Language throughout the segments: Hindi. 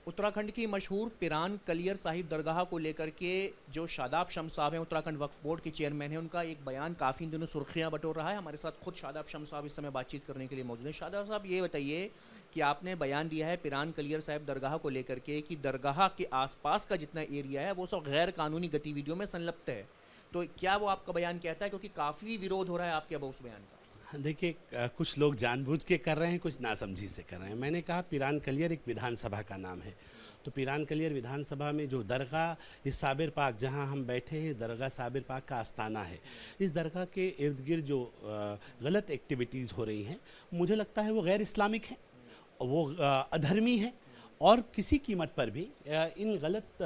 उत्तराखंड की मशहूर पिरान कलियर साहिब दरगाह को लेकर के जो शादाब शम्स साहब हैं, उत्तराखंड वक्फ बोर्ड के चेयरमैन हैं, उनका एक बयान काफ़ी इन दिनों सुर्खियां बटोर रहा है। हमारे साथ खुद शादाब शम्स साहब इस समय बातचीत करने के लिए मौजूद हैं। शादाब साहब, ये बताइए कि आपने बयान दिया है पिरान कलियर साहिब दरगाह को लेकर के कि दरगाह के आसपास का जितना एरिया है वो सब गैर कानूनी गतिविधियों में संलिप्त है, तो क्या वो आपका बयान कहता है? क्योंकि काफ़ी विरोध हो रहा है आपके अब उस बयान का। देखिए, कुछ लोग जानबूझ के कर रहे हैं, कुछ नासमझी से कर रहे हैं। मैंने कहा पिरान कलियर एक विधानसभा का नाम है, तो पिरान कलियर विधानसभा में जो दरगाह इस साबिर पाक जहां हम बैठे हैं, दरगाह साबिर पाक का आस्थाना है। इस दरगाह के इर्द गिर्द जो गलत एक्टिविटीज़ हो रही हैं, मुझे लगता है वो गैर इस्लामिक है, वो अधर्मी है, और किसी कीमत पर भी इन गलत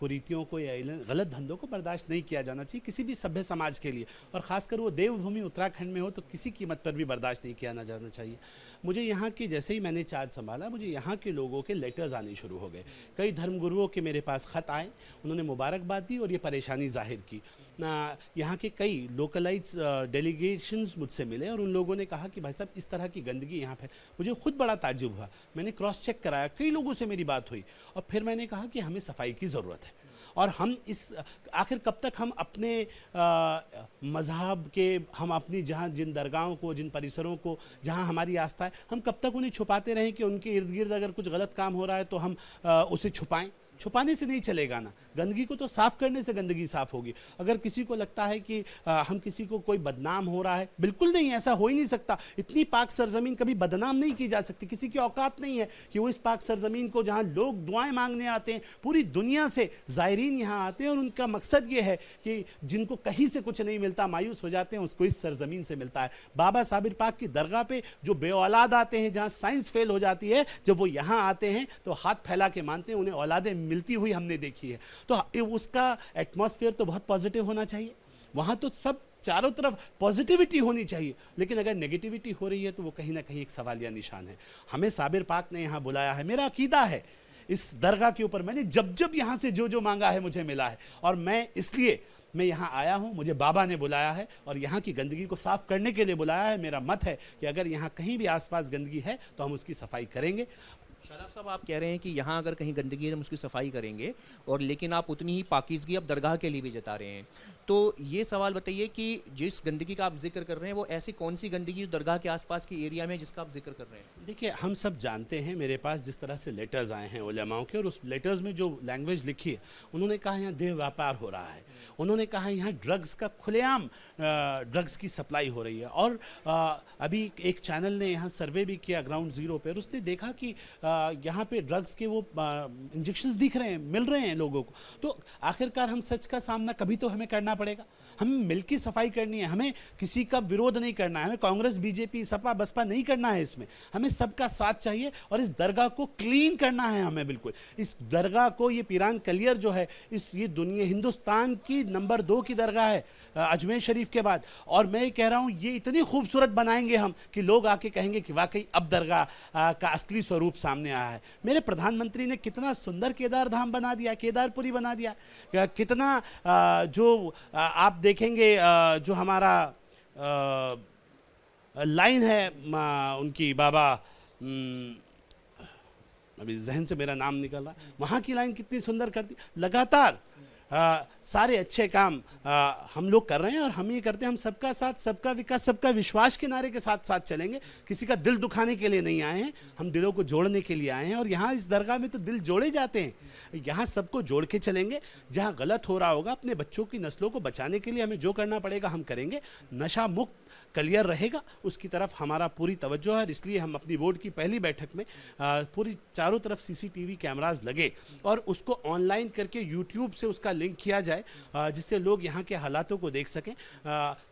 कुरीतियों को या इन गलत धंधों को बर्दाश्त नहीं किया जाना चाहिए किसी भी सभ्य समाज के लिए, और ख़ासकर वो देवभूमि उत्तराखंड में हो तो किसी कीमत पर भी बर्दाश्त नहीं किया जाना चाहिए। मुझे यहाँ के, जैसे ही मैंने चार्ज संभाला, मुझे यहाँ के लोगों के लेटर्स आने शुरू हो गए। कई धर्मगुरुओं के मेरे पास ख़त आए, उन्होंने मुबारकबाद दी और ये परेशानी जाहिर की। यहाँ के कई लोकलाइट्स डेलीगेशंस मुझसे मिले और उन लोगों ने कहा कि भाई साहब, इस तरह की गंदगी यहाँ पे, मुझे खुद बड़ा ताज्जुब हुआ। मैंने क्रॉस चेक कराया, कई लोगों से मेरी बात हुई, और फिर मैंने कहा कि हमें सफाई की ज़रूरत है। और हम इस आखिर कब तक हम अपने मज़हब के, हम अपनी जहाँ जिन दरगाहों को, जिन परिसरों को, जहाँ हमारी आस्था है, हम कब तक उन्हें छुपाते रहें कि उनके इर्द गिर्द अगर कुछ गलत काम हो रहा है तो हम उसे छुपाएं? छुपाने से नहीं चलेगा ना, गंदगी को तो साफ़ करने से गंदगी साफ़ होगी। अगर किसी को लगता है कि हम किसी को कोई बदनाम हो रहा है, बिल्कुल नहीं, ऐसा हो ही नहीं सकता। इतनी पाक सरजमीन कभी बदनाम नहीं की जा सकती। किसी की औकात नहीं है कि वो इस पाक सरजमीन को, जहाँ लोग दुआएं मांगने आते हैं, पूरी दुनिया से ज़ायरीन यहाँ आते हैं और उनका मकसद ये है कि जिनको कहीं से कुछ नहीं मिलता, मायूस हो जाते हैं, उसको इस सरजमीन से मिलता है। बाबा साबिर पाक की दरगाह पे जो बेऔलाद आते हैं, जहाँ साइंस फेल हो जाती है, जब वो यहाँ आते हैं तो हाथ फैला के मानते हैं, उन्हें औलादें मिलती हुई हमने देखी है। तो उसका एटमॉस्फेयर तो बहुत पॉजिटिव होना चाहिए, वहाँ तो सब चारों तरफ पॉजिटिविटी होनी चाहिए। लेकिन अगर नेगेटिविटी हो रही है तो वो कहीं ना कहीं एक सवालिया निशान है। हमें साबिर पाक ने यहाँ बुलाया है, मेरा अकीदा है इस दरगाह के ऊपर, मैंने जब जब यहाँ से जो जो मांगा है मुझे मिला है, और मैं यहाँ आया हूँ, मुझे बाबा ने बुलाया है और यहाँ की गंदगी को साफ़ करने के लिए बुलाया है। मेरा मत है कि अगर यहाँ कहीं भी आसपास गंदगी है तो हम उसकी सफाई करेंगे। शादाब साहब, आप कह रहे हैं कि यहाँ अगर कहीं गंदगी है हम उसकी सफाई करेंगे, और लेकिन आप उतनी ही पाकीज़गी अब दरगाह के लिए भी जता रहे हैं। तो ये सवाल बताइए कि जिस गंदगी का आप जिक्र कर रहे हैं वो ऐसी कौन सी गंदगी उस दरगाह के आसपास के एरिया में जिसका आप जिक्र कर रहे हैं? देखिए, हम सब जानते हैं, मेरे पास जिस तरह से लेटर्स आए हैं उलेमाओं के, और उस लेटर्स में जो लैंग्वेज लिखी है, उन्होंने कहा यहाँ देह व्यापार हो रहा है, उन्होंने कहा यहाँ ड्रग्स का खुलेआम ड्रग्स की सप्लाई हो रही है। और अभी एक चैनल ने यहाँ सर्वे भी किया ग्राउंड ज़ीरो पर, उसने देखा कि यहाँ पे ड्रग्स के वो इंजेक्शंस दिख रहे हैं, मिल रहे हैं लोगों को। तो आखिरकार हम सच का सामना कभी तो हमें करना पड़ेगा। हमें मिलकर सफाई करनी है, हमें किसी का विरोध नहीं करना है, हमें कांग्रेस, बीजेपी, सपा, बसपा नहीं करना है। इसमें हमें सबका साथ चाहिए और इस दरगाह को क्लीन करना है हमें, बिल्कुल। इस दरगाह को, ये पिरान कलियर जो है, ये दुनिया, हिंदुस्तान की नंबर 2 की दरगाह है अजमेर शरीफ के बाद। और मैं कह रहा हूँ ये इतनी खूबसूरत बनाएंगे हम कि लोग आके कहेंगे कि वाकई अब दरगाह का असली स्वरूप सामने आया है। मेरे प्रधानमंत्री ने कितना सुंदर केदार धाम बना दिया, केदारपुरी बना दिया। कितना जो आप देखेंगे, जो हमारा लाइन है उनकी, बाबा, अभी जहन से मेरा नाम निकल रहा, वहाँ की लाइन कितनी सुंदर करती। लगातार सारे अच्छे काम हम लोग कर रहे हैं, और हम ये करते हैं, हम सबका साथ, सबका विकास, सबका विश्वास के नारे के साथ साथ चलेंगे। किसी का दिल दुखाने के लिए नहीं आए हैं, हम दिलों को जोड़ने के लिए आए हैं। और यहाँ इस दरगाह में तो दिल जोड़े जाते हैं, यहाँ सबको जोड़ के चलेंगे। जहाँ गलत हो रहा होगा, अपने बच्चों की नस्लों को बचाने के लिए हमें जो करना पड़ेगा हम करेंगे। नशा मुक्त कलियर रहेगा, उसकी तरफ हमारा पूरी तवज्जो है। इसलिए हम अपनी बोर्ड की पहली बैठक में पूरी चारों तरफ CCTV कैमराज लगे और उसको ऑनलाइन करके यूट्यूब से उसका लिंक किया जाए, जिससे लोग यहाँ के हालातों को देख सकें,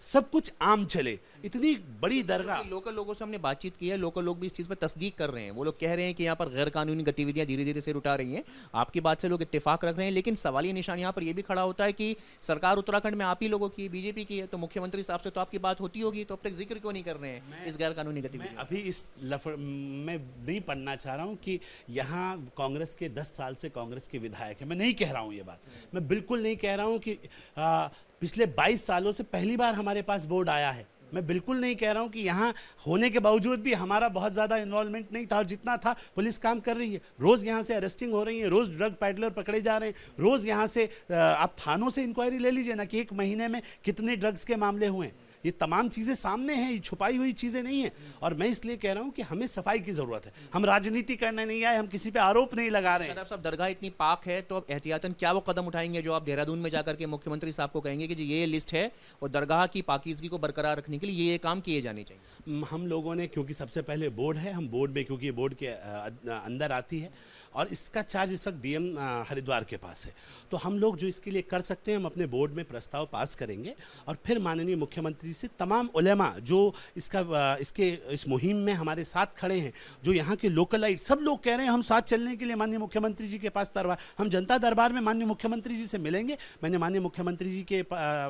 सब कुछ आम चले। इतनी बड़ी दरगाह, लोकल लोगों से हमने बातचीत की है, लोकल लोग भी इस चीज़ पर तस्दीक कर रहे हैं। वो लोग कह रहे हैं कि यहाँ पर गैर कानूनी गतिविधियाँ धीरे धीरे से उठा रही हैं। आपकी बात से लोग इत्तेफाक रख रहे हैं, लेकिन सवालिया निशान यहाँ पर यह भी खड़ा होता है कि सरकार उत्तराखंड में आप ही लोगों की, बीजेपी की है, तो मुख्यमंत्री साहब से तो आपकी बात होती होगी, तो अब तक जिक्र क्यों नहीं कर रहे हैं इस गैर कानूनी गतिविधि? अभी इस मैं नहीं पढ़ना चाह रहा हूँ कि यहाँ कांग्रेस के 10 साल से कांग्रेस के विधायक हैं, मैं नहीं कह रहा हूँ ये बात। मैं बिल्कुल नहीं कह रहा हूँ कि पिछले 22 सालों से पहली बार हमारे पास बोर्ड आया है। मैं बिल्कुल नहीं कह रहा हूं कि यहाँ होने के बावजूद भी हमारा बहुत ज़्यादा इन्वॉल्वमेंट नहीं था, और जितना था पुलिस काम कर रही है। रोज़ यहाँ से अरेस्टिंग हो रही है, रोज़ ड्रग पैडलर पकड़े जा रहे हैं, रोज़ यहाँ से आप थानों से इंक्वायरी ले लीजिए ना कि एक महीने में कितने ड्रग्स के मामले हुए हैं। ये तमाम चीज़ें सामने हैं, ये छुपाई हुई चीज़ें नहीं हैं। और मैं इसलिए कह रहा हूं कि हमें सफाई की ज़रूरत है। हम राजनीति करने नहीं आए, हम किसी पे आरोप नहीं लगा रहे हैं। शादाब साहब, दरगाह इतनी पाक है तो अब एहतियातन क्या वो कदम उठाएंगे जो आप देहरादून में जाकर के मुख्यमंत्री साहब को कहेंगे कि जी ये लिस्ट है और दरगाह की पाकीज़गी को बरकरार रखने के लिए ये काम किए जाने चाहिए? हम लोगों ने, क्योंकि सबसे पहले बोर्ड है, हम बोर्ड में, क्योंकि ये बोर्ड के अंदर आती है और इसका चार्ज इस वक्त डीएम हरिद्वार के पास है, तो हम लोग जो इसके लिए कर सकते हैं हम अपने बोर्ड में प्रस्ताव पास करेंगे और फिर माननीय मुख्यमंत्री से तमाम उलेमा जो इसके इस मुहिम में हमारे साथ खड़े हैं, जो यहाँ के लोकलाइट, सब लोग कह रहे हैं हम साथ चलने के लिए माननीय मुख्यमंत्री जी के पास दरबार, हम जनता दरबार में माननीय मुख्यमंत्री जी से मिलेंगे। मैंने माननीय मुख्यमंत्री जी के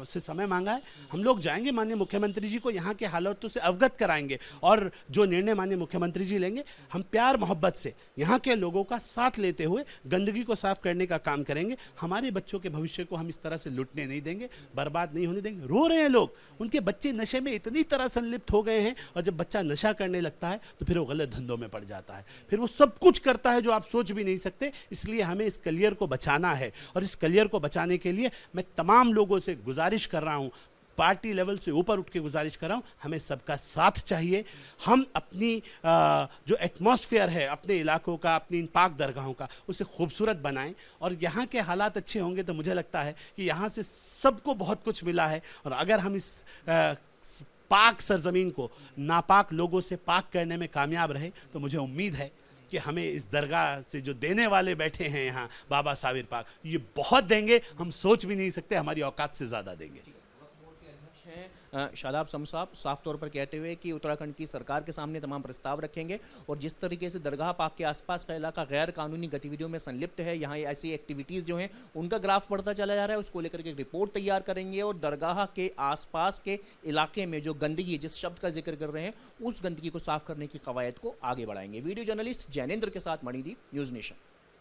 से समय मांगा है, हम लोग जाएंगे, माननीय मुख्यमंत्री जी को यहाँ के हालातों से अवगत कराएंगे और जो निर्णय माननीय मुख्यमंत्री जी लेंगे हम प्यार मोहब्बत से यहाँ के लोगों का साथ लेते हुए गंदगी को साफ करने का काम करेंगे। हमारे बच्चों के भविष्य को हम इस तरह से लुटने नहीं देंगे, बर्बाद नहीं होने देंगे। रो रहे हैं लोग, उनके बच्चे नशे में इतनी तरह संलिप्त हो गए हैं, और जब बच्चा नशा करने लगता है तो फिर वो गलत धंधों में पड़ जाता है, फिर वो सब कुछ करता है जो आप सोच भी नहीं सकते। इसलिए हमें इस कलियर को बचाना है, और इस कलियर को बचाने के लिए मैं तमाम लोगों से गुजारिश कर रहा हूँ, पार्टी लेवल से ऊपर उठ के गुजारिश कर रहा हूँ, हमें सबका साथ चाहिए। हम अपनी जो एटमॉस्फेयर है अपने इलाकों का, अपनी इन पाक दरगाहों का, उसे खूबसूरत बनाएं, और यहाँ के हालात अच्छे होंगे तो मुझे लगता है कि यहाँ से सबको बहुत कुछ मिला है। और अगर हम इस पाक सरजमीन को नापाक लोगों से पाक करने में कामयाब रहे तो मुझे उम्मीद है कि हमें इस दरगाह से जो देने वाले बैठे हैं यहाँ बाबा साबिर पाक, ये बहुत देंगे, हम सोच भी नहीं सकते, हमारी औकात से ज़्यादा देंगे। शादाब शम्स साहब साफ तौर पर कहते हुए कि उत्तराखंड की सरकार के सामने तमाम प्रस्ताव रखेंगे, और जिस तरीके से दरगाह पाक के आसपास का इलाका गैर कानूनी गतिविधियों में संलिप्त है, यहाँ ऐसी एक्टिविटीज़ जो हैं उनका ग्राफ बढ़ता चला जा रहा है, उसको लेकर के एक रिपोर्ट तैयार करेंगे, और दरगाह के आसपास के इलाके में जो गंदगी, जिस शब्द का जिक्र कर रहे हैं, उस गंदगी को साफ करने की कवायद को आगे बढ़ाएंगे। वीडियो जर्नलिस्ट जैनेंद्र के साथ मणिदीप, न्यूज़ नेशन।